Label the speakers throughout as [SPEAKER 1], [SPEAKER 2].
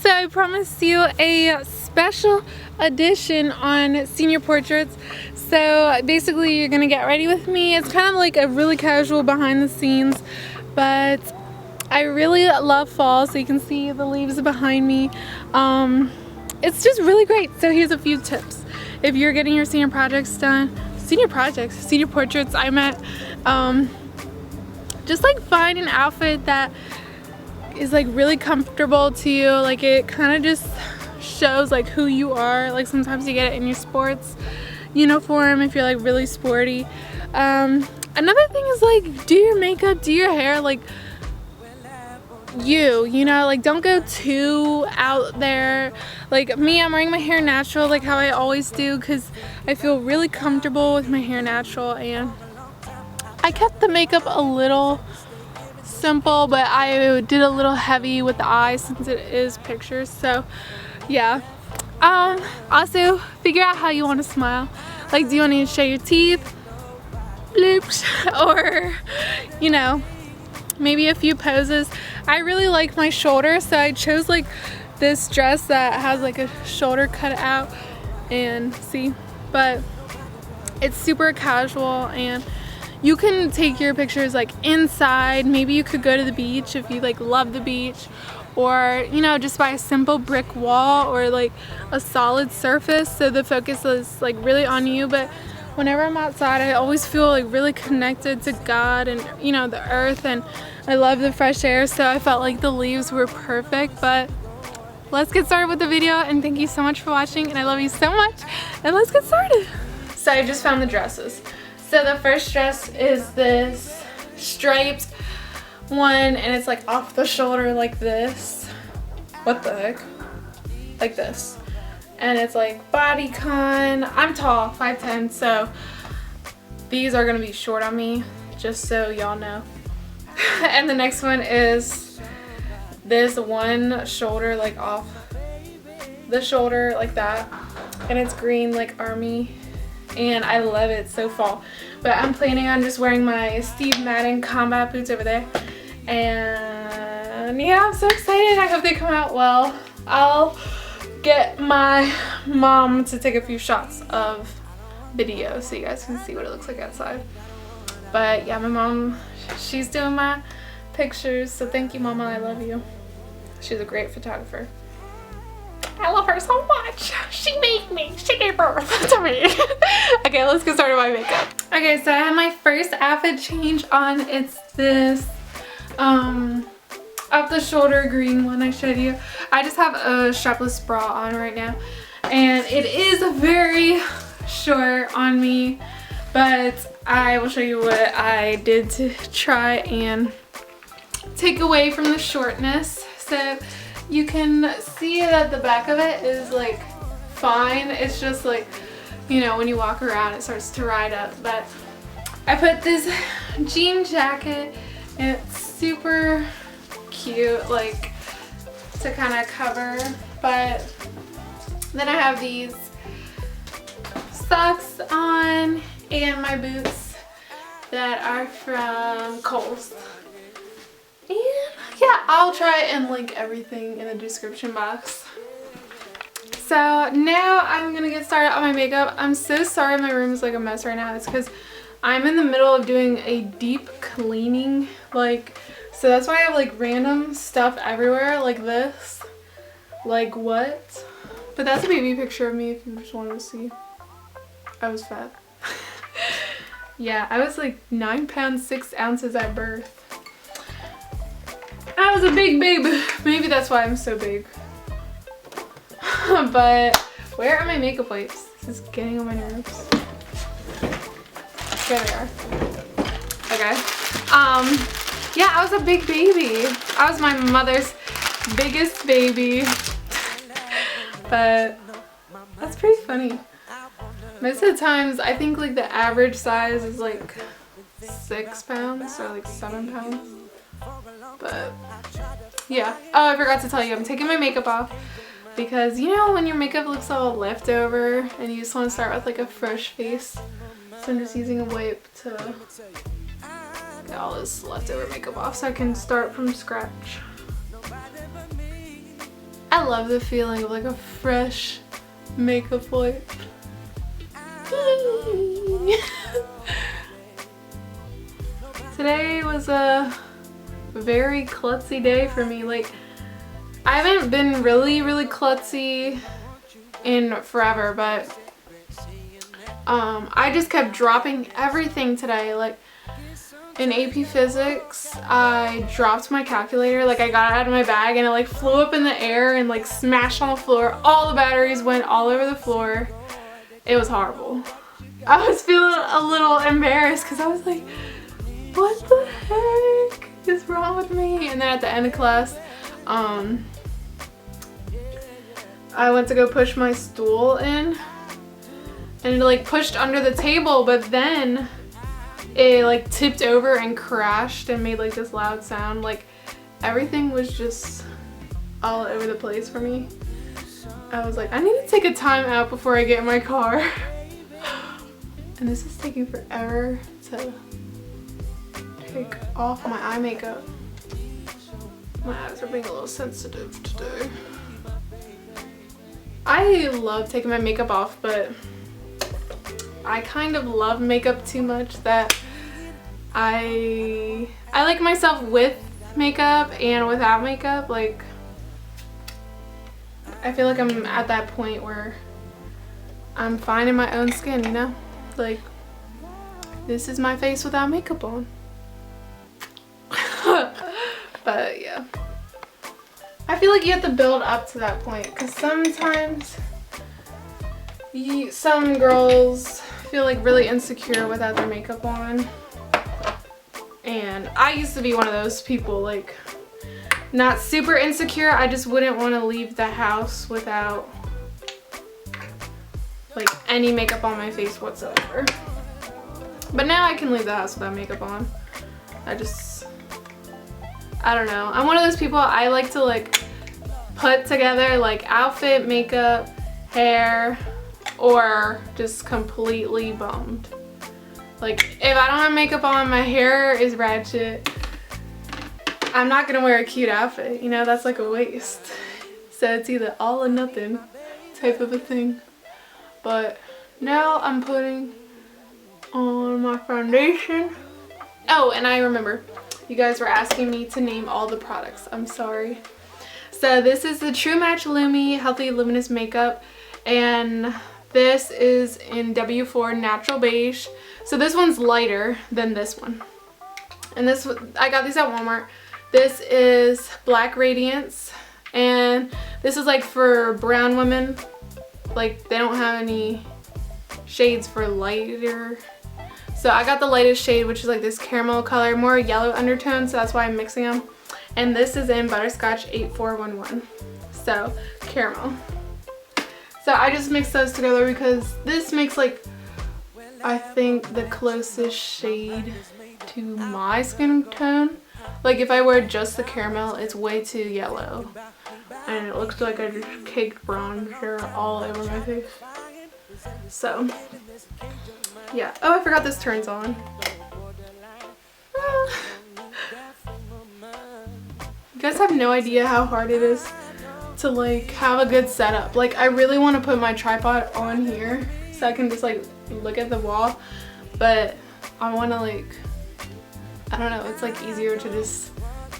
[SPEAKER 1] So I promised you a special edition on senior portraits. So basically you're gonna get ready with me. It's kind of like a really casual behind the scenes, but I really love fall, so you can see the leaves behind me. It's just really great. So here's a few tips. If you're getting your senior portraits, I meant, just like find an outfit that is like really comfortable to you. Like it kind of just shows like who you are. Like sometimes you get it in your sports uniform if you're like really sporty. Another thing is like do your makeup, do your hair like you know, like don't go too out there. Like me, I'm wearing my hair natural like how I always do because I feel really comfortable with my hair natural, and I kept the makeup a little simple, but I did a little heavy with the eyes since it is pictures. So yeah. Also figure out how you want to smile. Like do you want to show your teeth, bloops, or you know, maybe a few poses. I really like my shoulder, so I chose like this dress that has like a shoulder cut out, and see, but it's super casual and you can take your pictures like inside. Maybe you could go to the beach if you like love the beach, or you know, just by a simple brick wall or like a solid surface so the focus is like really on you. But whenever I'm outside, I always feel like really connected to God and you know, the earth, and I love the fresh air, so I felt like the leaves were perfect. But let's get started with the video, and thank you so much for watching, and I love you so much, and let's get started. So I just found the dresses. So the first dress is this striped one, and it's like off the shoulder like this. What the heck? Like this. And it's like bodycon. I'm tall, 5'10", so these are gonna be short on me, just so y'all know. And the next one is this one shoulder like off the shoulder like that, and it's green like army, and I love it, so fall. But I'm planning on just wearing my Steve Madden combat boots over there, and yeah, I'm so excited. I hope they come out well. I'll get my mom to take a few shots of video so you guys can see what it looks like outside. But yeah, my mom, she's doing my pictures, so thank you, Mama, I love you. She's a great photographer. I love her so much. She made me. She gave birth to me. Okay, let's get started with my makeup. Okay, so I have my first outfit change on. It's this up the shoulder green one I showed you. I just have a strapless bra on right now, and it is very short on me, but I will show you what I did to try and take away from the shortness. So you can see that the back of it is like fine. It's just like, you know, when you walk around it starts to ride up. But I put this jean jacket, and it's super cute, like to kind of cover. But then I have these socks on and my boots that are from Kohl's. And yeah, I'll try and link everything in the description box. So now I'm gonna get started on my makeup. I'm so sorry my room is like a mess right now. It's because I'm in the middle of doing a deep cleaning, like, so that's why I have like random stuff everywhere like this. Like what? But that's a baby picture of me if you just wanted to see. I was fat. Yeah, I was like 9 pounds 6 ounces at birth. I was a big baby. Maybe that's why I'm so big. But where are my makeup wipes? This is getting on my nerves. There they are. Okay. Yeah, I was a big baby. I was my mother's biggest baby. But that's pretty funny. Most of the times, I think like the average size is like 6 pounds or like 7 pounds. But yeah. Oh, I forgot to tell you, I'm taking my makeup off because you know when your makeup looks all leftover and you just want to start with like a fresh face. So I'm just using a wipe to get all this leftover makeup off so I can start from scratch. I love the feeling of like a fresh makeup wipe. Today was a very klutzy day for me. Like, I haven't been really klutzy in forever, but I just kept dropping everything today. Like, in AP Physics, I dropped my calculator. Like, I got it out of my bag and it like flew up in the air and like smashed on the floor. All the batteries went all over the floor. It was horrible. I was feeling a little embarrassed because I was like, what the heck is wrong with me? And then at the end of class, I went to go push my stool in and it like pushed under the table, but then it like tipped over and crashed and made like this loud sound. Like, everything was just all over the place for me. I was like, I need to take a time out before I get in my car. And this is taking forever to take off my eye makeup. My eyes are being a little sensitive today. I love taking my makeup off, but I kind of love makeup too much that I like myself with makeup and without makeup. Like, I feel like I'm at that point where I'm fine in my own skin, you know? Like, this is my face without makeup on. But yeah, I feel like you have to build up to that point, because sometimes some girls feel like really insecure without their makeup on, and I used to be one of those people. Like, not super insecure, I just wouldn't want to leave the house without like any makeup on my face whatsoever. But now I can leave the house without makeup on. I don't know. I'm one of those people, I like to like put together like outfit, makeup, hair, or just completely bummed. Like, if I don't have makeup on, my hair is ratchet, I'm not gonna wear a cute outfit, you know? That's like a waste. So it's either all or nothing type of a thing. But now I'm putting on my foundation. Oh, and I remember, you guys were asking me to name all the products. I'm sorry. So this is the True Match Lumi Healthy Luminous Makeup, and this is in W4 Natural Beige. So this one's lighter than this one. And this, I got these at Walmart. This is Black Radiance, and this is like for brown women. Like, they don't have any shades for lighter. So I got the lightest shade, which is like this caramel color, more yellow undertone, so that's why I'm mixing them. And this is in Butterscotch 8411. So, caramel. So I just mixed those together because this makes like, I think, the closest shade to my skin tone. Like, if I wear just the caramel, it's way too yellow. And it looks like I just caked bronzer all over my face. So, yeah. Oh, I forgot this turns on. You guys have no idea how hard it is to like have a good setup. Like, I really want to put my tripod on here so I can just like look at the wall, but I want to like, I don't know, it's like easier to just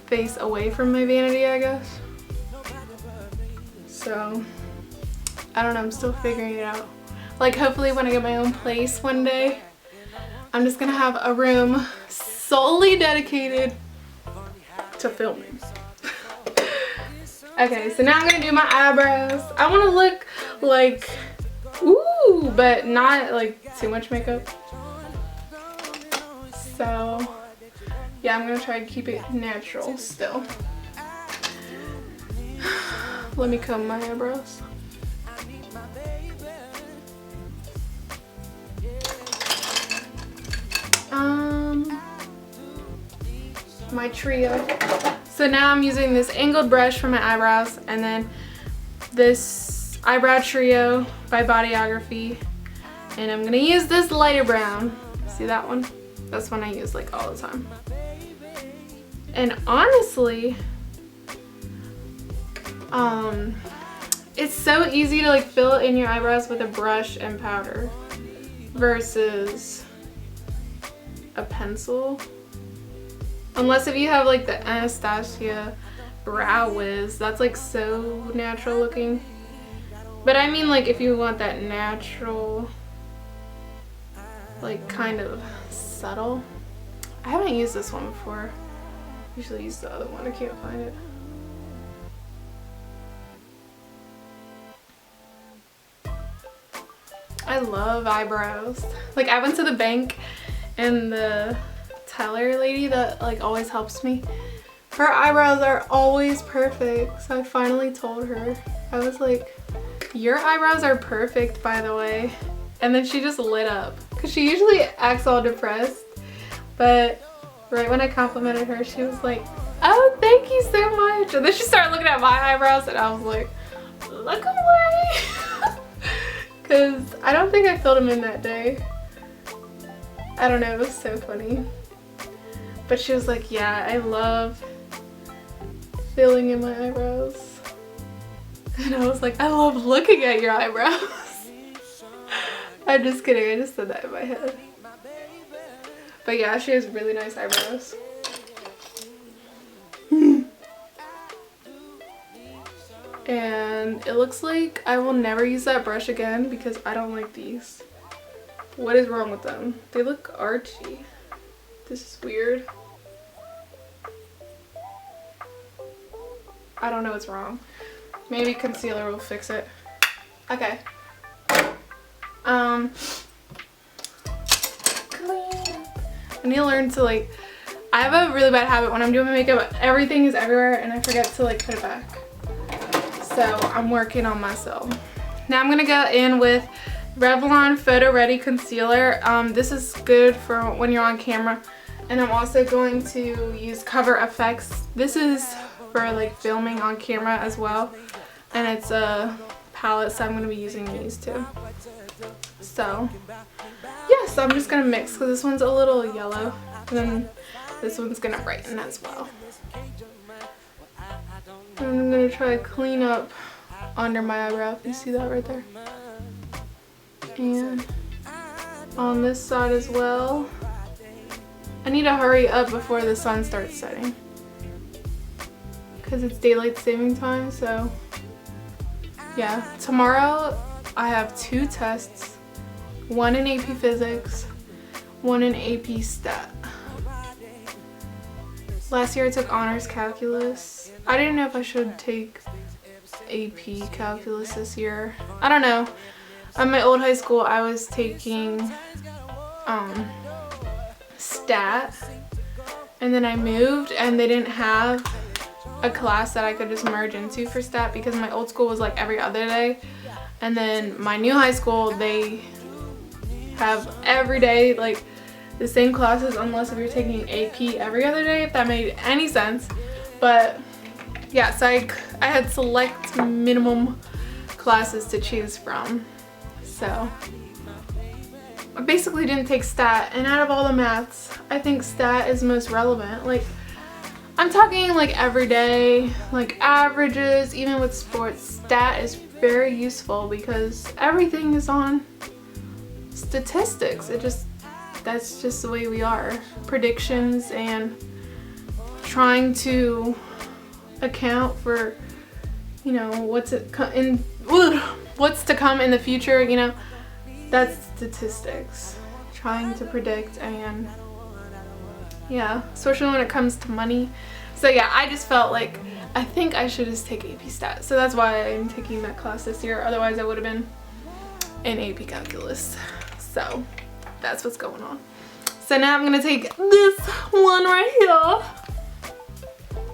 [SPEAKER 1] face away from my vanity, I guess. So, I don't know, I'm still figuring it out. Like, hopefully when I get my own place one day, I'm just gonna have a room solely dedicated to filming. Okay, so now I'm gonna do my eyebrows. I wanna look like, ooh, but not like too much makeup. So, yeah, I'm gonna try to keep it natural still. Let me comb my eyebrows. My trio. So now I'm using this angled brush for my eyebrows, and then this eyebrow trio by Bodyography, and I'm gonna use this lighter brown. See that one? That's one I use like all the time. And honestly, It's so easy to like fill in your eyebrows with a brush and powder versus a pencil. Unless if you have like the Anastasia Brow Wiz, that's like so natural looking. But I mean like if you want that natural, like kind of subtle. I haven't used this one before. I usually use the other one, I can't find it. I love eyebrows. Like I went to the bank and the teller lady that like always helps me, her eyebrows are always perfect. So I finally told her, I was like, your eyebrows are perfect, by the way. And then she just lit up because she usually acts all depressed. But right when I complimented her, she was like, oh, thank you so much. And then she started looking at my eyebrows and I was like, look away. Because I don't think I filled them in that day. I don't know, it was so funny. But she was like, yeah, I love filling in my eyebrows. And I was like, I love looking at your eyebrows. I'm just kidding, I just said that in my head. But yeah, she has really nice eyebrows. And it looks like I will never use that brush again because I don't like these. What is wrong with them? They look archy. This is weird. I don't know what's wrong. Maybe concealer will fix it. Okay. I need to learn to like, I have a really bad habit when I'm doing my makeup, everything is everywhere and I forget to like put it back. So I'm working on myself. Now I'm gonna go in with Revlon Photo Ready Concealer. This is good for when you're on camera. And I'm also going to use Cover FX. This is for like filming on camera as well. And it's a palette, so I'm gonna be using these too. So yeah, so I'm just gonna mix because this one's a little yellow. And then this one's gonna brighten as well. And I'm gonna try to clean up under my eyebrow, if you see that right there. And on this side as well. I need to hurry up before the sun starts setting because it's daylight saving time. So yeah, tomorrow I have 2 tests, one in AP Physics, one in AP Stat. Last year I took honors calculus. I didn't know if I should take AP calculus this year. I don't know. At my old high school I was taking Stat, and then I moved and they didn't have a class that I could just merge into for Stat because my old school was like every other day, and then my new high school they have every day like the same classes unless if you're taking AP every other day, if that made any sense. But yeah, so I had select minimum classes to choose from. So I basically didn't take Stat, and out of all the maths, I think Stat is most relevant. Like, I'm talking like every day, like averages, even with sports, Stat is very useful because everything is on statistics. That's just the way we are. Predictions and trying to account for, you know, what's to come in the future, you know. That's statistics, trying to predict, and yeah, especially when it comes to money. So yeah, I just felt like I think I should just take AP Stat. So that's why I'm taking that class this year. Otherwise I would have been in AP Calculus. So that's what's going on. So now I'm gonna take this one right here.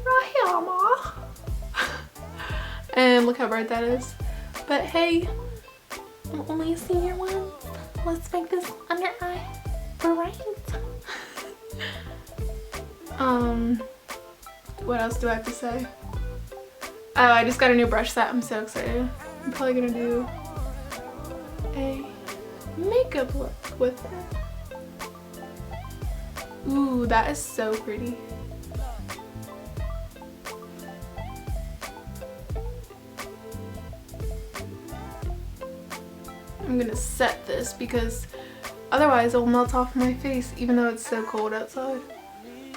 [SPEAKER 1] Right here, ma. And look how bright that is. But hey, I'm only a senior once. Let's make this under eye bright. What else do I have to say? Oh, I just got a new brush set. I'm so excited. I'm probably gonna do a makeup look with it. Ooh, that is so pretty. I'm gonna set this because otherwise it'll melt off my face even though it's so cold outside.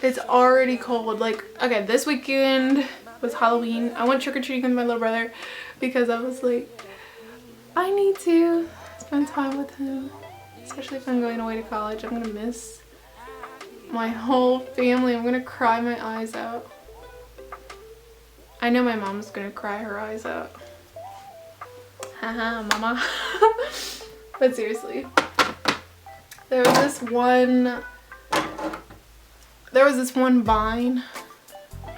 [SPEAKER 1] It's already cold. Like, okay, this weekend was Halloween. I went trick-or-treating with my little brother because I was like, I need to spend time with him. Especially if I'm going away to college. I'm gonna miss my whole family. I'm gonna cry my eyes out. I know my mom's gonna cry her eyes out. Haha, mama. But seriously, there was this one Vine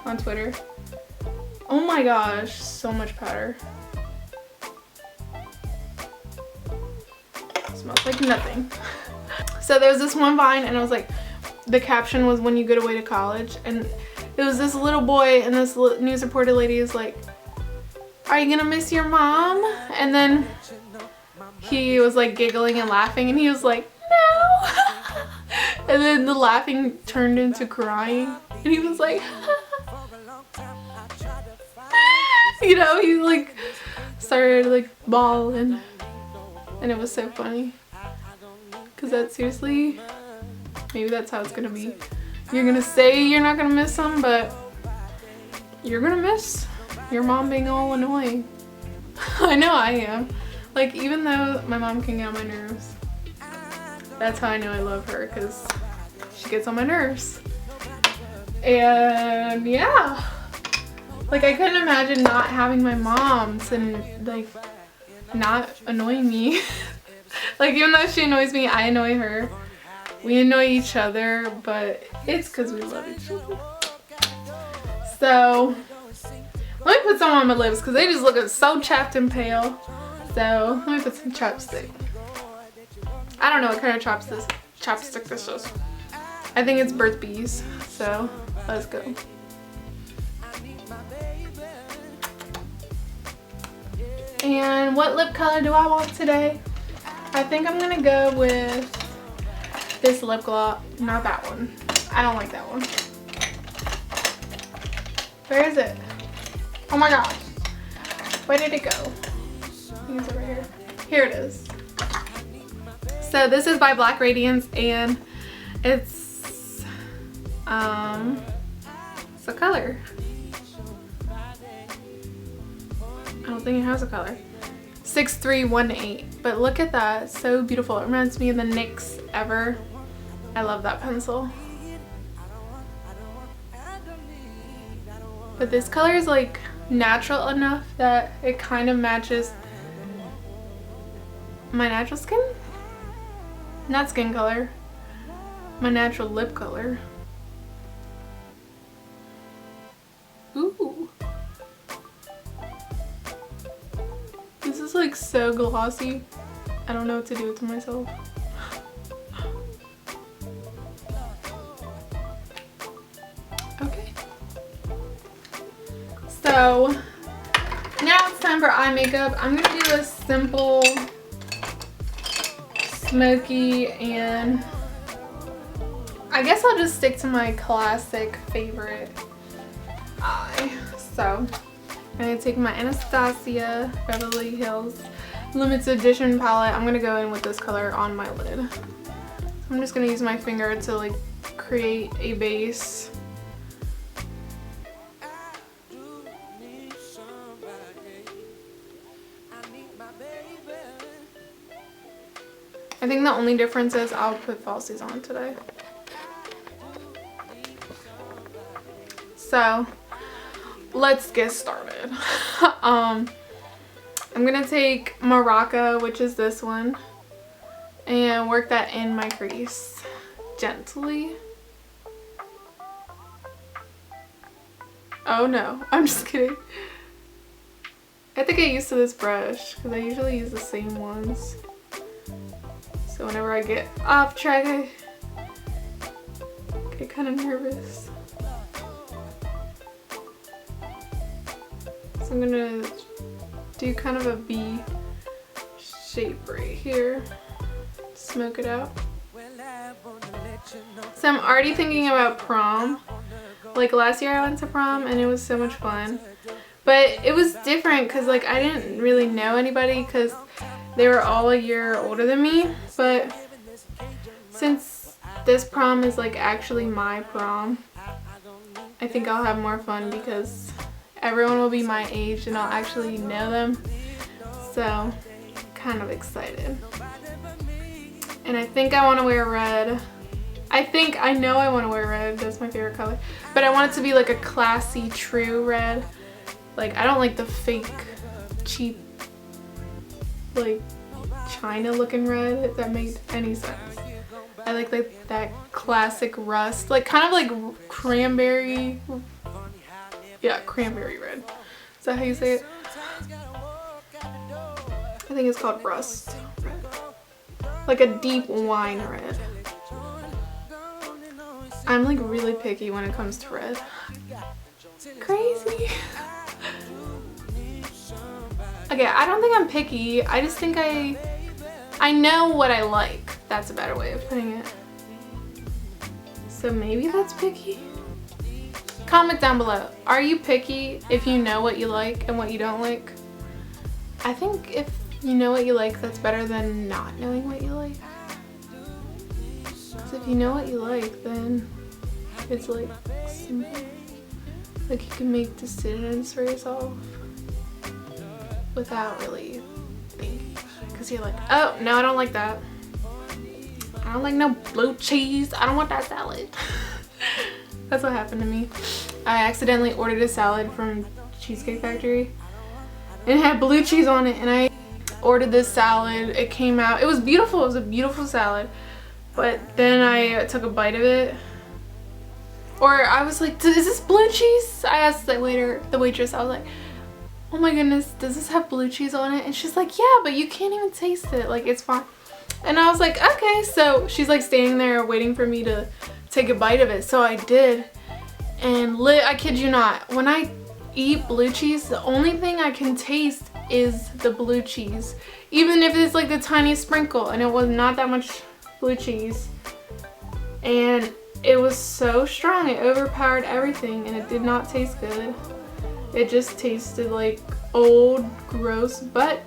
[SPEAKER 1] on Twitter. Oh my gosh, so much powder. Smells like nothing. So there was this one Vine, and it was like, the caption was when you go away to college, and it was this little boy, and this news reporter lady is like, are you gonna miss your mom? And then he was like giggling and laughing, and he was like, no. And then the laughing turned into crying, and he was like, you know, he like started like bawling, and it was so funny. Cause that's seriously, maybe that's how it's gonna be. You're gonna say you're not gonna miss them, but you're gonna miss your mom being all annoying. I know I am. Like, even though my mom can get on my nerves, that's how I know I love her, because she gets on my nerves. And yeah, like, I couldn't imagine not having my mom and like not annoying me. Like, even though she annoys me, I annoy her. We annoy each other, but it's because we love each other. So let me put some on my lips because they just look so chapped and pale. So let me put some chapstick. I don't know what kind of chapstick this is. I think it's Burt's Bees. So let's go. And what lip color do I want today? I think I'm gonna go with this lip gloss. Not that one. I don't like that one. Where is it? Oh my gosh. Where did it go? I think it's over here. Here it is. So this is by Black Radiance, and it's a color. I don't think it has a color. 6318. But look at that. It's so beautiful. It reminds me of the NYX Ever. I love that pencil. But this color is like natural enough that it kind of matches my natural skin. Not skin color. My natural lip color. Ooh. This is like so glossy. I don't know what to do with myself. Okay. So now it's time for eye makeup. I'm gonna do a simple smoky, and I guess I'll just stick to my classic favorite eye. So I'm gonna take my Anastasia Beverly Hills Limited Edition palette. I'm gonna go in with this color on my lid. I'm just gonna use my finger to like create a base. I think the only difference is I'll put falsies on today. So let's get started. I'm gonna take Morocco, which is this one, and work that in my crease gently. Oh no, I'm just kidding. I have to get used to this brush because I usually use the same ones. So whenever I get off track, I get kind of nervous. So I'm gonna do kind of a V shape right here. Smoke it out. So I'm already thinking about prom. Like last year I went to prom and it was so much fun. But it was different because like I didn't really know anybody because They were all a year older than me, but since this prom is like actually my prom, I think I'll have more fun because everyone will be my age and I'll actually know them. So, kind of excited. And I think I want to wear red. I know I want to wear red. That's my favorite color. But I want it to be like a classy, true red. Like, I don't like the fake, cheap, like, China looking red, if that made any sense. I like that classic rust. Like, kind of like cranberry. Yeah, cranberry red. Is that how you say it? I think it's called rust red. Like a deep wine red. I'm like really picky when it comes to red. Crazy. Okay, I don't think I'm picky. I just think I know what I like. That's a better way of putting it. So maybe that's picky? Comment down below. Are you picky if you know what you like and what you don't like? I think if you know what you like, that's better than not knowing what you like. Because if you know what you like, then it's like simple. Like you can make decisions for yourself without really thinking. Because you're like, oh, no, I don't like that. I don't like no blue cheese. I don't want that salad. That's what happened to me. I accidentally ordered a salad from Cheesecake Factory. And it had blue cheese on it. And I ordered this salad. It came out. It was beautiful. It was a beautiful salad. But then I took a bite of it. Or I was like, is this blue cheese? I asked the waitress. I was like, oh my goodness, does this have blue cheese on it? And she's like, yeah, but you can't even taste it. Like, it's fine. And I was like, okay. So she's like standing there waiting for me to take a bite of it. So I did. And I kid you not, when I eat blue cheese, the only thing I can taste is the blue cheese. Even if it's like the tiniest sprinkle, and it was not that much blue cheese. And it was so strong, it overpowered everything, and it did not taste good. It just tasted like old, gross butt.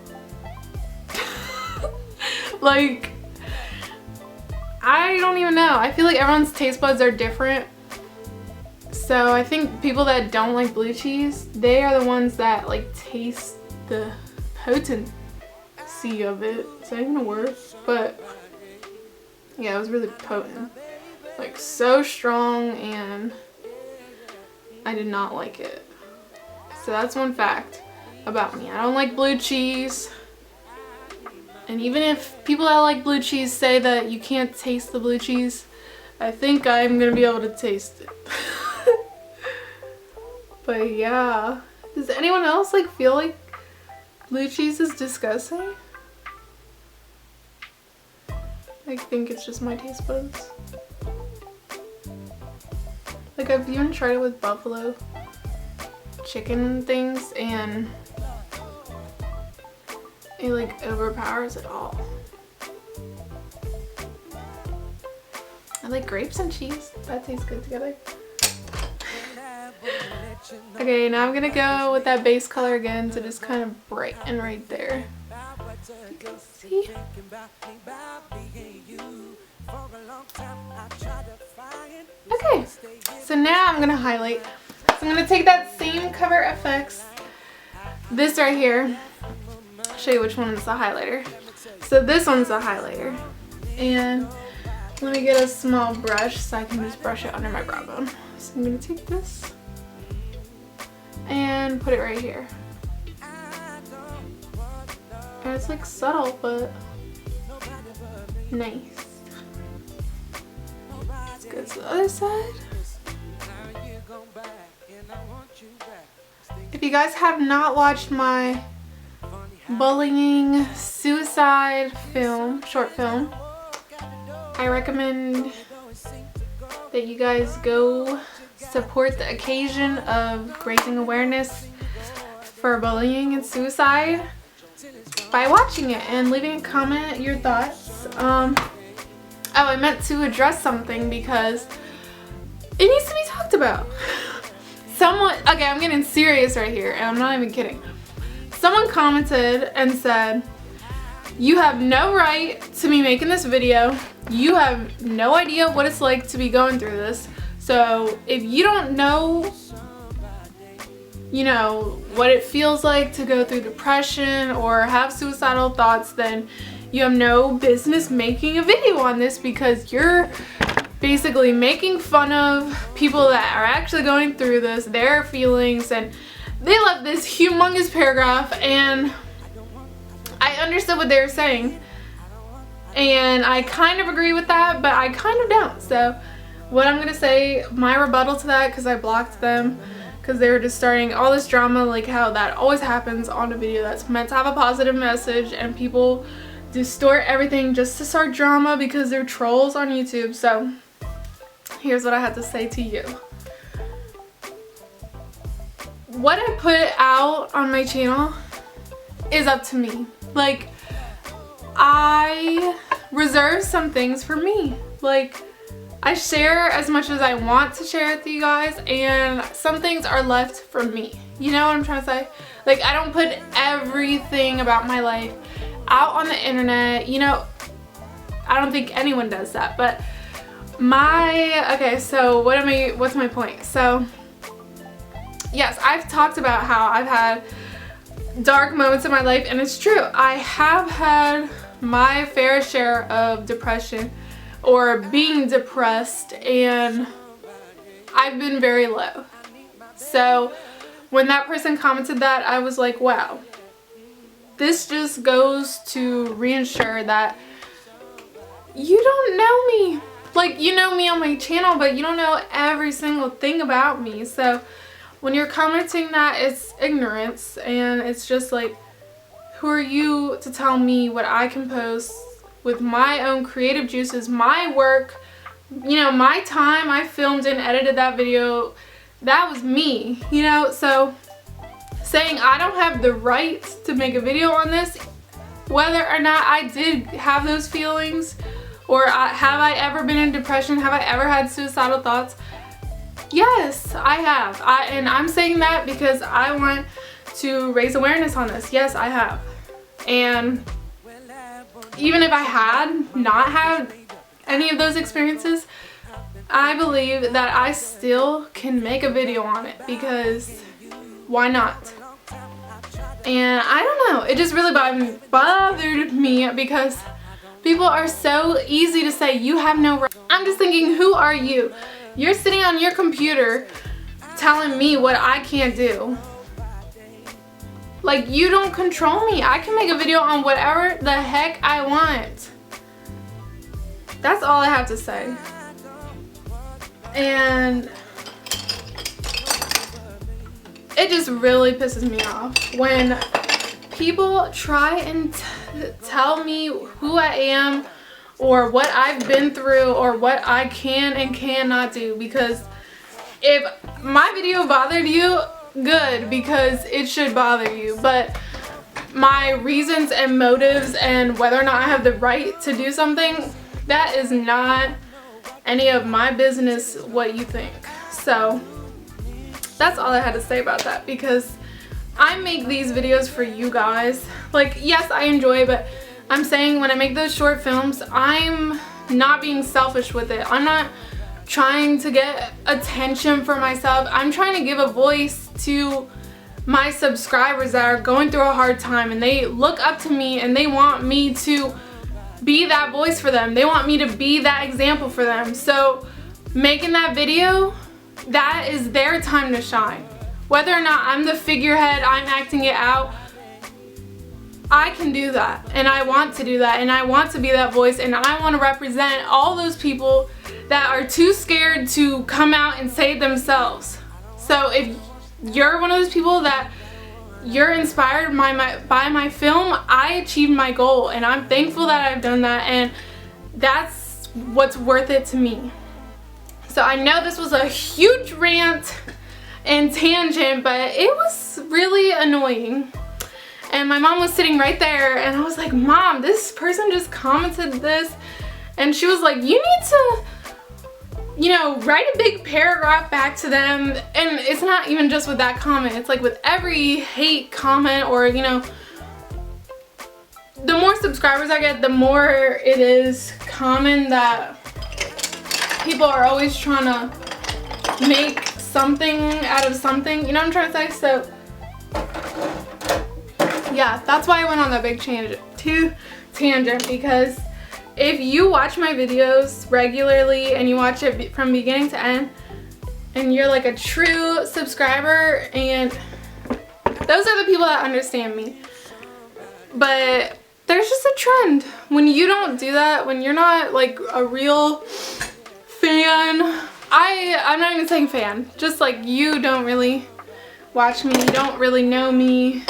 [SPEAKER 1] Like, I don't even know. I feel like everyone's taste buds are different. So I think people that don't like blue cheese, they are the ones that like taste the potency of it. Is that even a word? But yeah, it was really potent. Like so strong, and I did not like it. So that's one fact about me. I don't like blue cheese. And even if people that like blue cheese say that you can't taste the blue cheese, I think I'm gonna be able to taste it. But yeah. Does anyone else like feel like blue cheese is disgusting? I think it's just my taste buds. Like, I've even tried it with buffalo chicken things, and it like overpowers it all. I like grapes and cheese. That tastes good together. Okay, now I'm gonna go with that base color again to just kind of brighten right there. You can see. Okay, so now I'm gonna highlight. So I'm gonna take that same Cover FX, this right here. I'll show you which one is the highlighter. So this one's the highlighter, and let me get a small brush so I can just brush it under my brow bone. So I'm gonna take this and put it right here. And it's like subtle, but nice. Let's go to the other side. If you guys have not watched my bullying suicide film, short film, I recommend that you guys go support the occasion of raising awareness for bullying and suicide by watching it and leaving a comment your thoughts. Oh, I meant to address something because it needs to be talked about. Okay, I'm getting serious right here, and I'm not even kidding. Someone commented and said, You have no right to be making this video. You have no idea what it's like to be going through this. So if you don't know, you know, what it feels like to go through depression or have suicidal thoughts, then you have no business making a video on this, because you're basically making fun of people that are actually going through this, their feelings, and they left this humongous paragraph, and I understood what they were saying, and I kind of agree with that, but I kind of don't. So what I'm gonna say, my rebuttal to that, because I blocked them because they were just starting all this drama, like how that always happens on a video that's meant to have a positive message, and people distort everything just to start drama because they're trolls on YouTube. So here's what I had to say to you. What I put out on my channel is up to me. Like, I reserve some things for me. Like, I share as much as I want to share with you guys, and some things are left for me. You know what I'm trying to say? Like, I don't put everything about my life out on the internet. You know, I don't think anyone does that, but okay, so what's my point? So yes, I've talked about how I've had dark moments in my life, and it's true. I have had my fair share of depression or being depressed, and I've been very low. So when that person commented that, I was like, wow, this just goes to reinsure that you don't know me. Like, you know me on my channel, but you don't know every single thing about me. So when you're commenting that, it's ignorance, and it's just like, who are you to tell me what I can post with my own creative juices, my work, you know, my time. I filmed and edited that video. That was me, you know. So saying I don't have the right to make a video on this, whether or not I did have those feelings, or have I ever been in depression, have I ever had suicidal thoughts? Yes, I have. And I'm saying that because I want to raise awareness on this. Yes, I have. And even if I had not had any of those experiences, I believe that I still can make a video on it, because why not? And I don't know, it just really bothered me, because people are so easy to say you have no right. I'm just thinking, who are you? You're sitting on your computer telling me what I can't do. Like, you don't control me. I can make a video on whatever the heck I want. That's all I have to say. And it just really pisses me off when people try and tell me who I am, or what I've been through, or what I can and cannot do. Because if my video bothered you, good, because it should bother you. But my reasons and motives, and whether or not I have the right to do something, that is not any of my business what you think. So that's all I had to say about that, because I make these videos for you guys. Like, yes, I enjoy, but I'm saying when I make those short films, I'm not being selfish with it. I'm not trying to get attention for myself. I'm trying to give a voice to my subscribers that are going through a hard time, and they look up to me, and they want me to be that voice for them. They want me to be that example for them. So making that video, that is their time to shine. Whether or not I'm the figurehead, I'm acting it out, I can do that, and I want to do that, and I want to be that voice, and I want to represent all those people that are too scared to come out and say it themselves. So if you're one of those people that you're inspired by my film, I achieved my goal, and I'm thankful that I've done that, and that's what's worth it to me. So I know this was a huge rant and tangent, but it was really annoying. And my mom was sitting right there, and I was like, Mom, this person just commented this, and she was like, you need to, you know, write a big paragraph back to them. And it's not even just with that comment, it's like with every hate comment, or, you know, the more subscribers I get, the more it is common that people are always trying to make something out of something. You know what I'm trying to say? So yeah, that's why I went on that big tangent, because if you watch my videos regularly and you watch it from beginning to end and you're like a true subscriber, and those are the people that understand me. But there's just a trend when you don't do that, when you're not like a real fan. I'm not even saying fan, just like you don't really watch me, you don't really know me.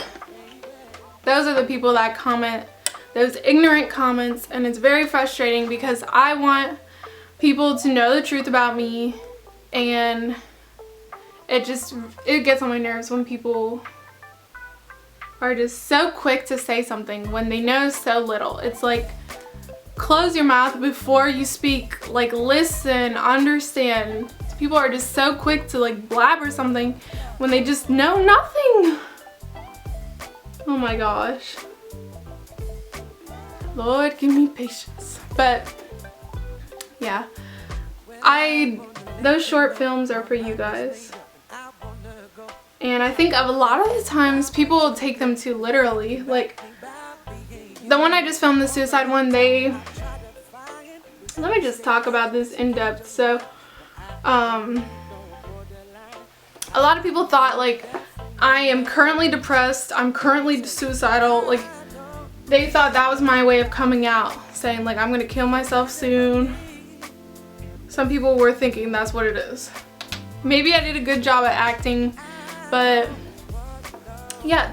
[SPEAKER 1] Those are the people that comment those ignorant comments, and it's very frustrating because I want people to know the truth about me, and it gets on my nerves when people are just so quick to say something when they know so little. It's like, close your mouth before you speak. Like, listen, understand. People are just so quick to like blabber something when they just know nothing. Oh my gosh. Lord, give me patience. But yeah, those short films are for you guys. And I think a lot of the times people will take them too literally. Like the one I just filmed, the suicide one, let me just talk about this in depth. So a lot of people thought like I am currently depressed, I'm currently suicidal. Like they thought that was my way of coming out, saying like I'm gonna kill myself soon. Some people were thinking that's what it is. Maybe I did a good job at acting, but yeah,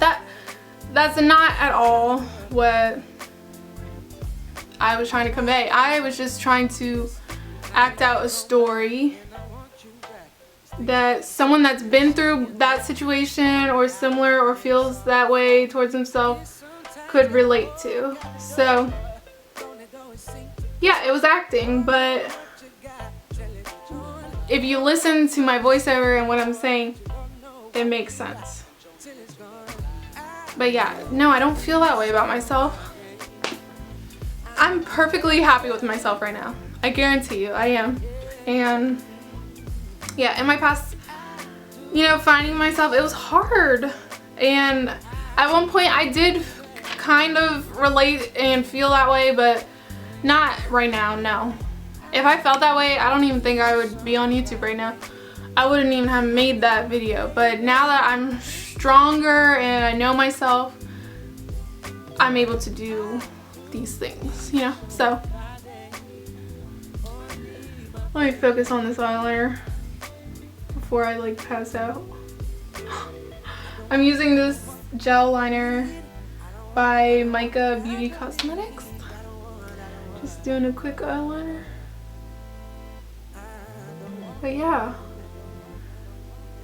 [SPEAKER 1] that's not at all what I was trying to convey. I was just trying to act out a story that someone that's been through that situation or similar or feels that way towards himself could relate to. So yeah, it was acting, but if you listen to my voiceover and what I'm saying, it makes sense. But yeah, no, I don't feel that way about myself. I'm perfectly happy with myself right now. I guarantee you, I am. And yeah, in my past, you know, finding myself, it was hard. And at one point I did kind of relate and feel that way, but not right now, no. If I felt that way, I don't even think I would be on YouTube right now. I wouldn't even have made that video. But now that I'm stronger and I know myself, I'm able to do these things, you know? So let me focus on this eyeliner before I like pass out. I'm using this gel liner by Micah Beauty Cosmetics. Just doing a quick eyeliner. But yeah,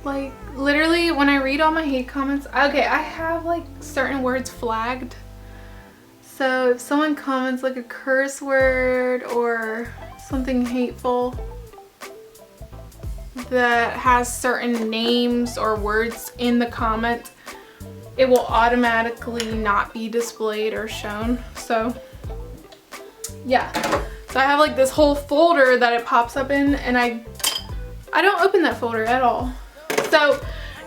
[SPEAKER 1] like literally when I read all my hate comments, okay, I have like certain words flagged. So if someone comments like a curse word or something hateful that has certain names or words in the comment, it will automatically not be displayed or shown. So yeah, so I have like this whole folder that it pops up in, and I don't open that folder at all. So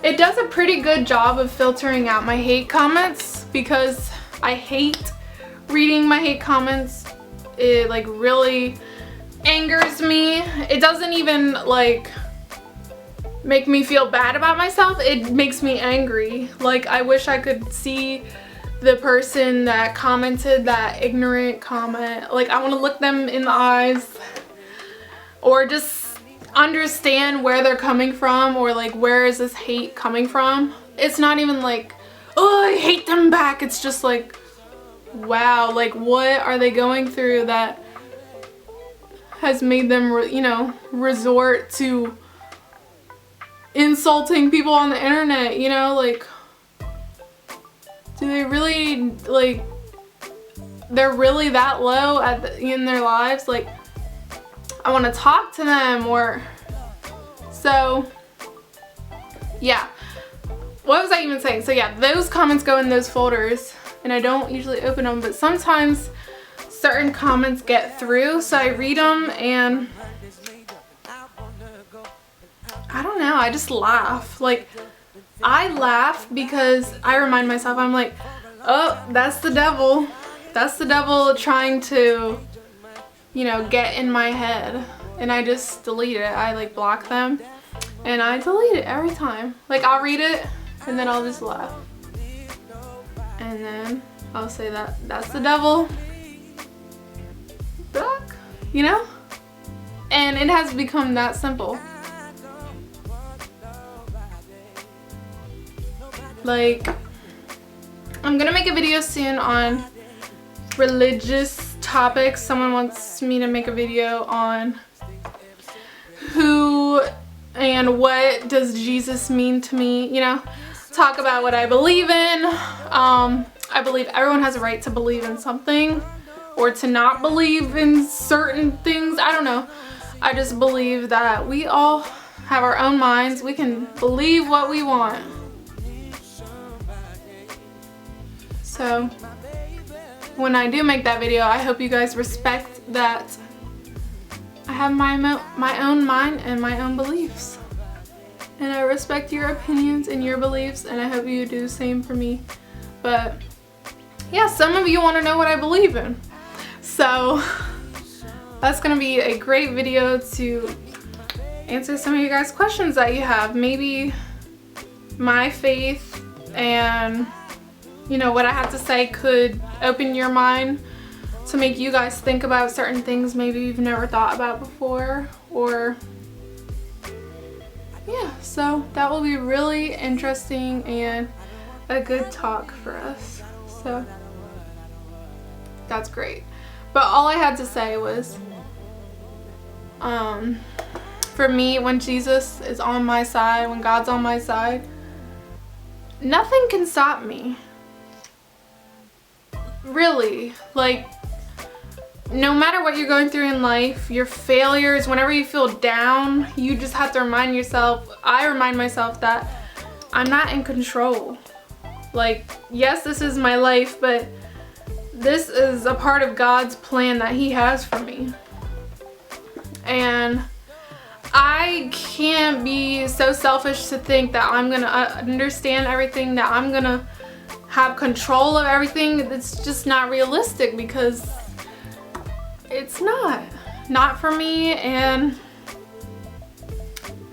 [SPEAKER 1] it does a pretty good job of filtering out my hate comments, because I hate reading my hate comments. It like really angers me. It doesn't even like make me feel bad about myself. It makes me angry. Like I wish I could see the person that commented that ignorant comment. Like I want to look them in the eyes, or just understand where they're coming from, or like where is this hate coming from. It's not even like, oh, I hate them back. It's just like, wow, like what are they going through that has made them, you know, resort to insulting people on the internet, you know? Like, do they really, like, they're really that low in their lives? Like, I want to talk to them. Or so yeah, what was I even saying? So yeah, those comments go in those folders and I don't usually open them, but sometimes certain comments get through, so I read them and I don't know, I just laugh. Like, I laugh because I remind myself, I'm like, oh, that's the devil. That's the devil trying to, you know, get in my head. And I just delete it. I like block them and I delete it every time. Like, I'll read it and then I'll just laugh. And then I'll say that's the devil. Block, you know? And it has become that simple. Like, I'm gonna make a video soon on religious topics. Someone wants me to make a video on who and what does Jesus mean to me, you know, talk about what I believe in. I believe everyone has a right to believe in something or to not believe in certain things. I don't know. I just believe that we all have our own minds. We can believe what we want. So when I do make that video, I hope you guys respect that I have my own mind and my own beliefs. And I respect your opinions and your beliefs, and I hope you do the same for me. But yeah, some of you want to know what I believe in. So that's going to be a great video to answer some of you guys' questions that you have. Maybe my faith and, you know, what I have to say could open your mind to make you guys think about certain things maybe you've never thought about before, or yeah, so that will be really interesting and a good talk for us. So that's great. But all I had to say was, for me, when Jesus is on my side, when God's on my side, nothing can stop me. Really, like, no matter what you're going through in life, your failures, whenever you feel down, you just have to remind yourself, I remind myself that I'm not in control. Like, yes, this is my life, but this is a part of God's plan that He has for me. And I can't be so selfish to think that I'm gonna understand everything, that I'm gonna have control of everything. It's just not realistic, because it's not for me. And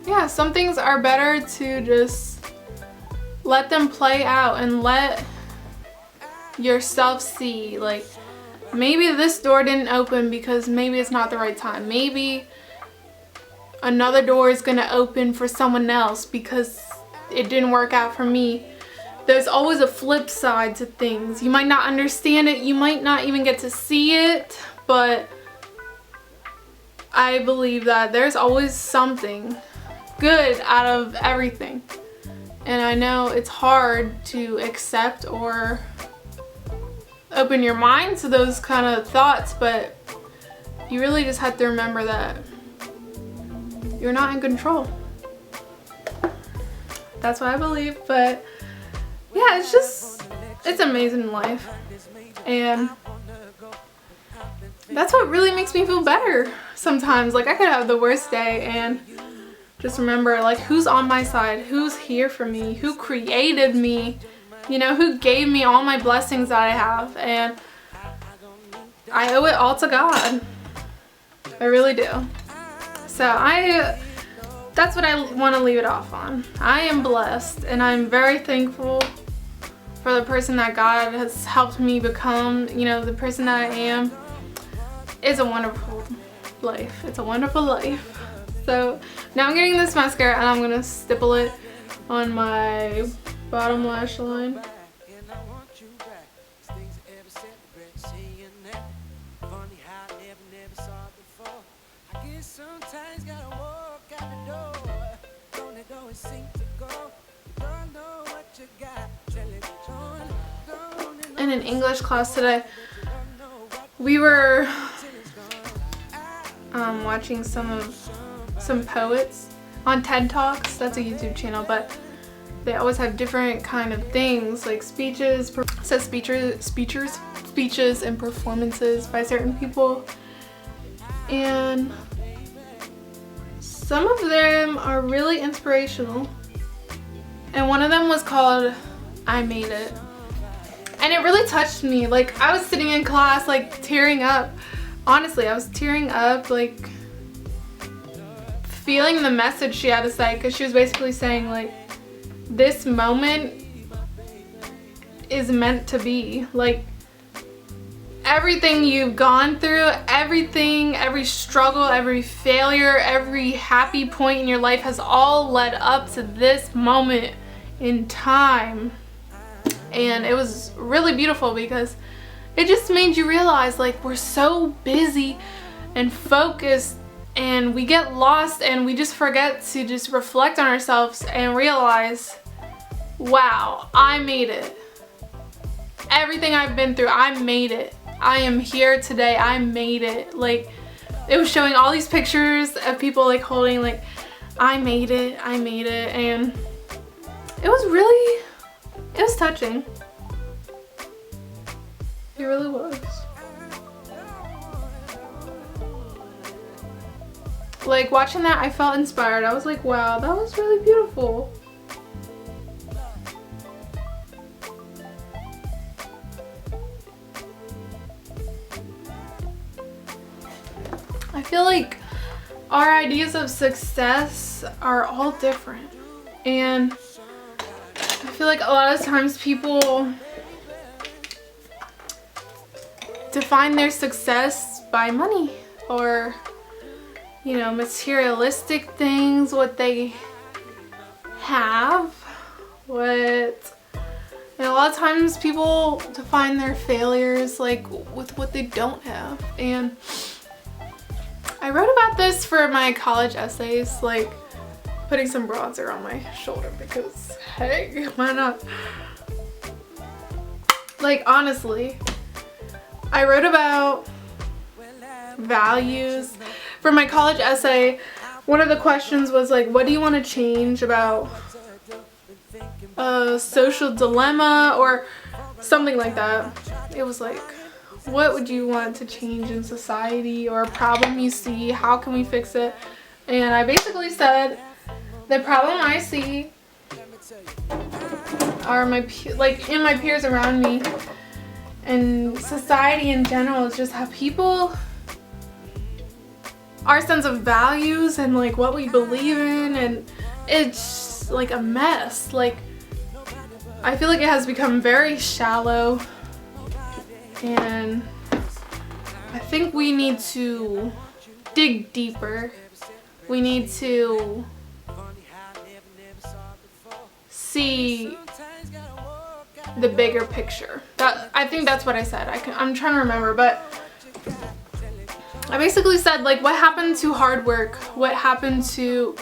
[SPEAKER 1] yeah, some things are better to just let them play out and let yourself see, like, maybe this door didn't open because maybe it's not the right time. Maybe another door is gonna open for someone else because it didn't work out for me. There's always a flip side to things. You might not understand it, you might not even get to see it, but I believe that there's always something good out of everything. And I know it's hard to accept or open your mind to those kind of thoughts, but you really just have to remember that you're not in control. That's what I believe. But yeah, it's amazing in life, and that's what really makes me feel better sometimes. Like, I could have the worst day and just remember, like, who's on my side, who's here for me, who created me, you know, who gave me all my blessings that I have, and I owe it all to God. I really do. So that's what I want to leave it off on. I am blessed, and I'm very thankful for the person that God has helped me become, you know, the person that I am. It's a wonderful life. It's a wonderful life. So now I'm getting this mascara and I'm gonna stipple it on my bottom lash line. In an English class today, we were watching some poets on TED Talks. That's a YouTube channel, but they always have different kind of things, like speeches, speeches and performances by certain people. And some of them are really inspirational. And one of them was called I Made It. And it really touched me. Like, I was sitting in class, like, tearing up. Honestly, I was tearing up, like, feeling the message she had to say, because she was basically saying, like, this moment is meant to be. Like, everything you've gone through, everything, every struggle, every failure, every happy point in your life has all led up to this moment in time. And it was really beautiful because it just made you realize, like, we're so busy and focused and we get lost and we just forget to just reflect on ourselves and realize, wow, I made it. Everything I've been through, I made it. I am here today, I made it. Like, it was showing all these pictures of people, like, holding, like, I made it, and it was touching. It really was. Like, watching that, I felt inspired. I was like, wow, that was really beautiful. I feel like our ideas of success are all different. And I feel like a lot of times people define their success by money or, you know, materialistic things, what they have, and a lot of times people define their failures, like, with what they don't have. And I wrote about this for my college essays, like putting some bronzer on my shoulder because, hey, why not? Like, honestly, I wrote about values. For my college essay, one of the questions was like, what do you want to change about a social dilemma or something like that. It was like, what would you want to change in society, or a problem you see, how can we fix it? And I basically said, the problem I see are in my peers around me and society in general is just how people, our sense of values and like what we believe in, and it's like a mess. Like, I feel like it has become very shallow, and I think we need to dig deeper. We need to see the bigger picture. I think that's what I said. I'm trying to remember, but I basically said, like, what happened to hard work? What happened to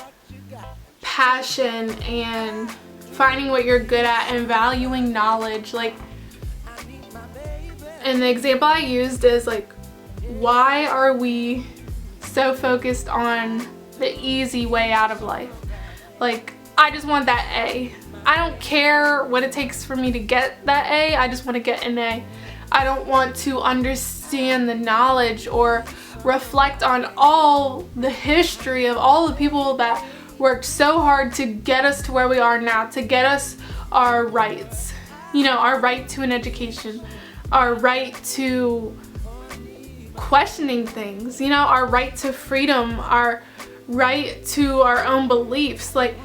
[SPEAKER 1] passion and finding what you're good at and valuing knowledge? Like, and the example I used is like, why are we so focused on the easy way out of life? Like, I just want that A. I don't care what it takes for me to get that A. I just want to get an A. I don't want to understand the knowledge or reflect on all the history of all the people that worked so hard to get us to where we are now, to get us our rights. You know, our right to an education, our right to questioning things, you know, our right to freedom, our right to our own beliefs. Like,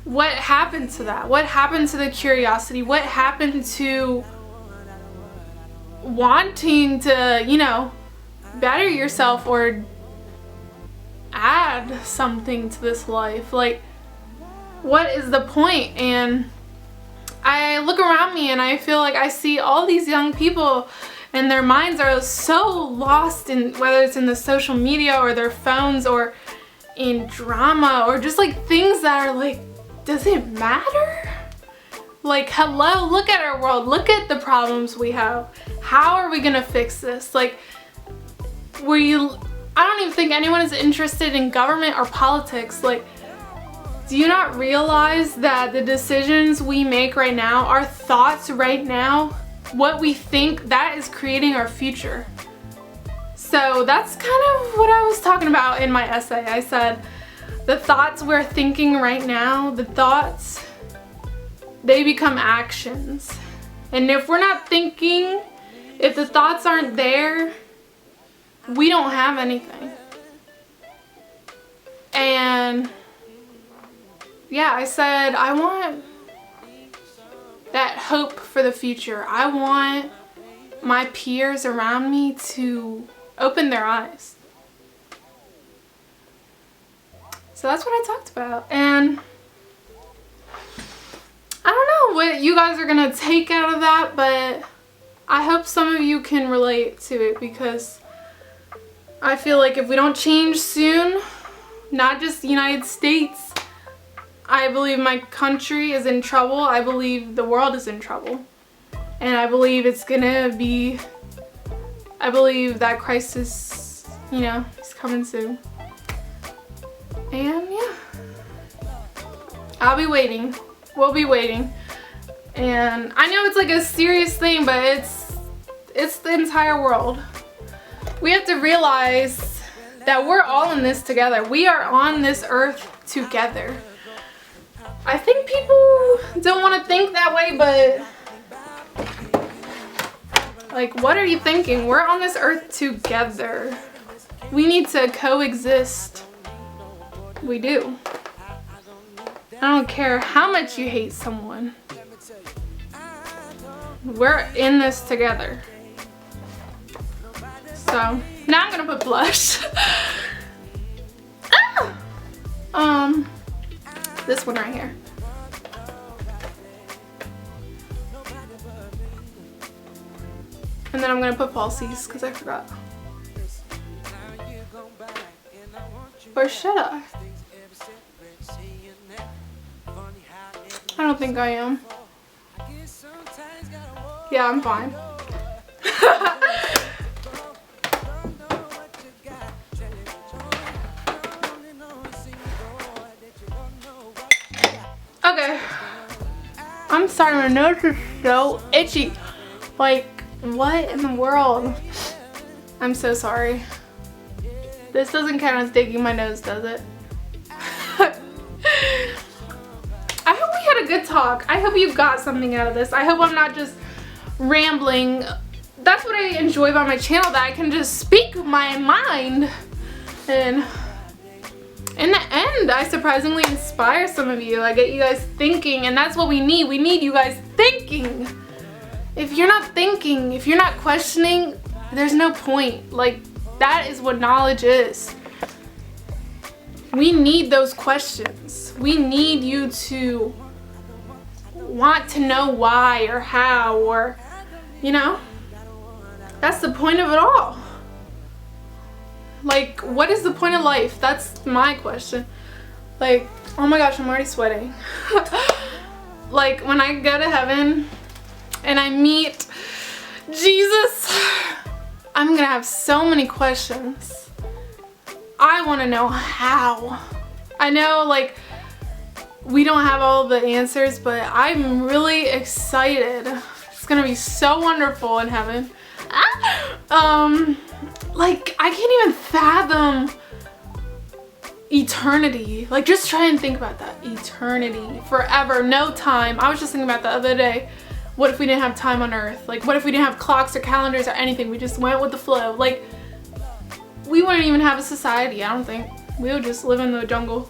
[SPEAKER 1] what happened to that? What happened to the curiosity? What happened to wanting to, you know, better yourself or add something to this life? Like, what is the point? And I look around me and I feel like I see all these young people and their minds are so lost in, whether it's in the social media or their phones or in drama or just like things that are like, does it matter? Like, hello, look at our world, look at the problems we have. How are we gonna fix this? Like, I don't even think anyone is interested in government or politics. Like, Do you not realize that the decisions we make right now, our thoughts right now, what we think, that is creating our future? So that's kind of what I was talking about in my essay. I said the thoughts we're thinking right now, the thoughts, they become actions. And if we're not thinking, if the thoughts aren't there, we don't have anything. And yeah, I said I want that hope for the future. I want my peers around me to open their eyes. So that's what I talked about. And I don't know what you guys are gonna take out of that, but I hope some of you can relate to it, because I feel like if we don't change soon, not just the United States, I believe my country is in trouble. I believe the world is in trouble. And I believe it's gonna be, I believe that crisis, you know, is coming soon. And yeah, I'll be waiting. We'll be waiting. And I know it's like a serious thing, but it's the entire world. We have to realize that we're all in this together. We are on this earth together. I think people don't want to think that way, but like, what are you thinking? We're on this earth together. We need to coexist. We do. I don't care how much you hate someone. We're in this together. So now I'm gonna put blush. This one right here. And then I'm gonna put falsies because I forgot. Or should I? I don't think I am. Yeah, I'm fine. Okay. I'm sorry, my nose is so itchy. Like, what in the world? I'm so sorry. This doesn't count as digging my nose, does it? I hope we had a good talk. I hope you got something out of this. I hope I'm not just rambling. That's what I enjoy about my channel, that I can just speak my mind. And in the end, I surprisingly inspire some of you. I get you guys thinking, and that's what we need. We need you guys thinking. If you're not thinking, if you're not questioning, there's no point. Like, that is what knowledge is. We need those questions. We need you to want to know why or how, or, you know, that's the point of it all. Like, what is the point of life? That's my question. Like, oh my gosh, I'm already sweating. Like, when I go to heaven and I meet Jesus, I'm gonna have so many questions. I want to know how. I know, like, we don't have all the answers, but I'm really excited. It's gonna be so wonderful in heaven. Like, I can't even fathom eternity. Like, just try and think about that. Eternity. Forever. No time. I was just thinking about the other day. What if we didn't have time on Earth? Like, what if we didn't have clocks or calendars or anything? We just went with the flow. Like, we wouldn't even have a society, I don't think. We would just live in the jungle.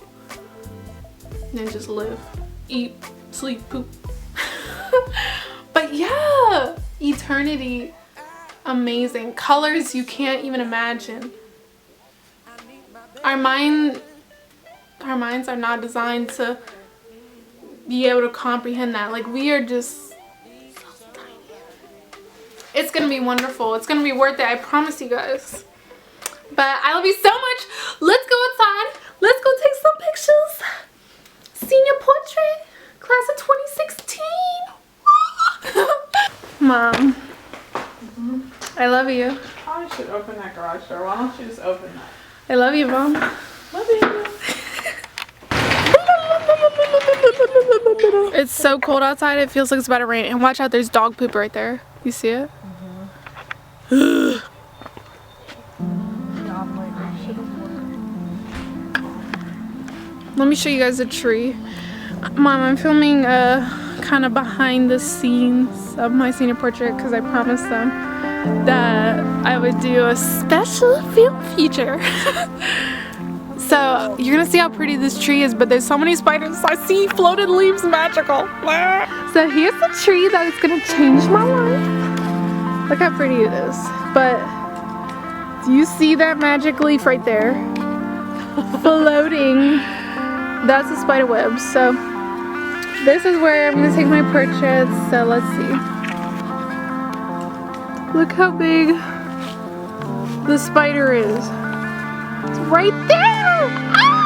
[SPEAKER 1] And just live. Eat, sleep, poop. But yeah, eternity. Amazing. Colors you can't even imagine. Our minds are not designed to be able to comprehend that. Like, we are just so tiny. It's gonna be wonderful. It's gonna be worth it, I promise you guys. But I love you so much. Let's go outside. Let's go take some pictures. Senior portrait, class of 2016. Mom, I love you.
[SPEAKER 2] I should open that garage door. Why don't you just open that?
[SPEAKER 1] I love you, Mom.
[SPEAKER 2] Love you.
[SPEAKER 1] It's so cold outside, it feels like it's about to rain. And watch out, there's dog poop right there. You see it? Let me show you guys a tree. Mom, I'm filming kind of behind the scenes of my senior portrait because I promised them that I would do a special film feature. So you're gonna see how pretty this tree is, but there's so many spiders. I see floated leaves, magical. So here's the tree that is gonna change my life. Look how pretty it is. But do you see that magic leaf right there? Floating. That's a spider web. So this is where I'm gonna take my portraits. So let's see. Look how big the spider is. It's right there! Ah!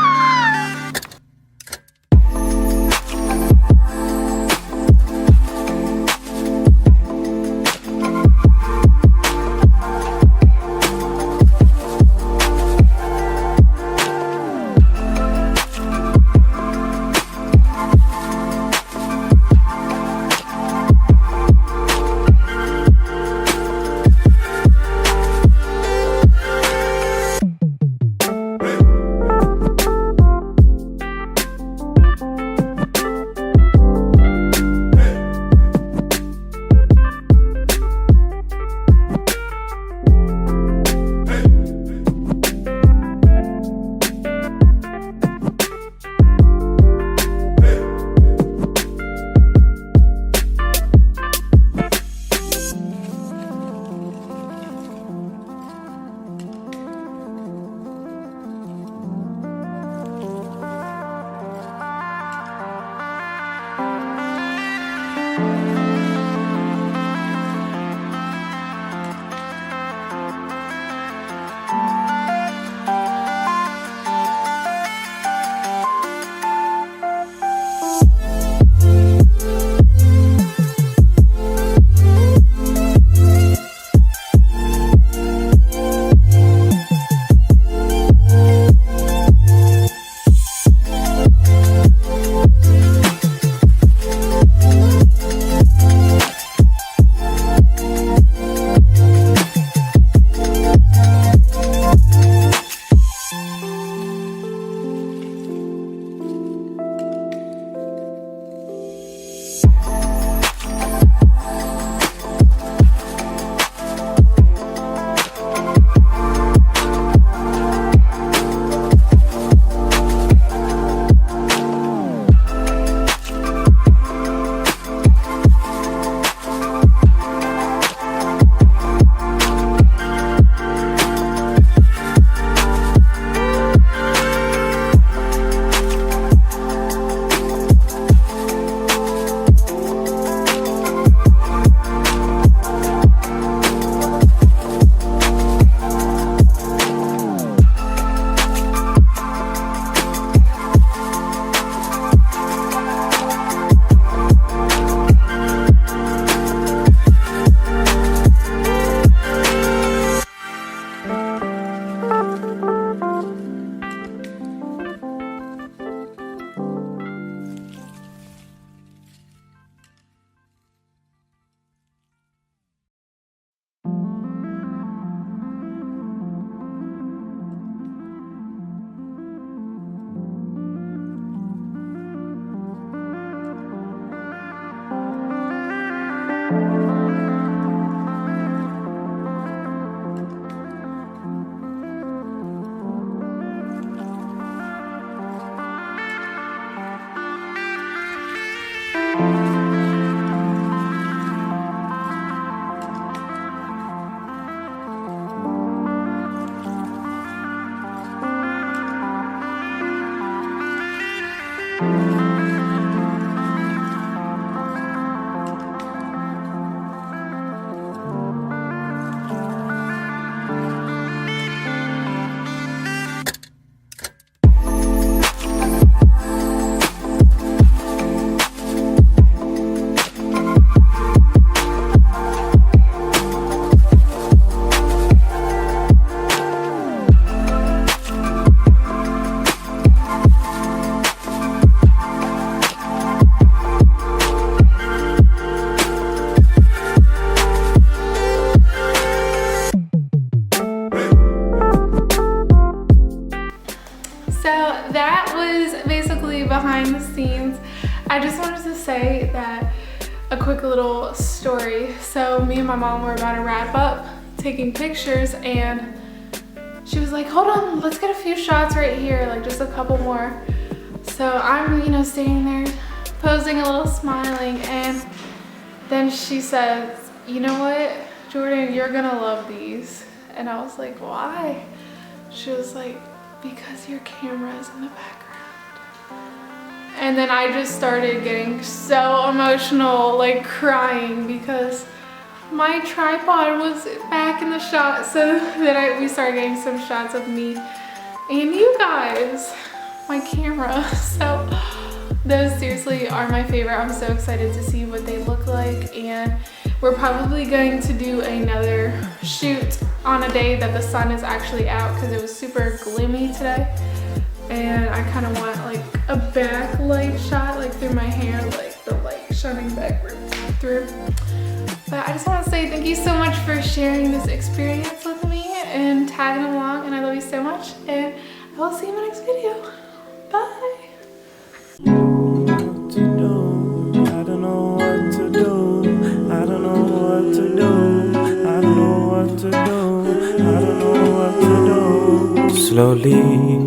[SPEAKER 1] I just wanted to say that a quick little story. So me and my mom were about to wrap up taking pictures, and she was like, hold on, let's get a few shots right here, like just a couple more. So I'm, you know, standing there posing a little smiling, and then she says, you know what, Jordan, you're gonna love these. And I was like, why? She was like, because your camera is in the background. And then I just started getting so emotional, like crying, because my tripod was back in the shot. So then we started getting some shots of me and you guys, my camera. So those seriously are my favorite. I'm so excited to see what they look like, and we're probably going to do another shoot on a day that the sun is actually out, because it was super gloomy today. And I kind of want like a backlight shot, like through my hair, like the light shining back through. But I just want to say thank you so much for sharing this experience with me and tagging along, and I love you so much, and I will see you in my next video. Bye.
[SPEAKER 3] Slowly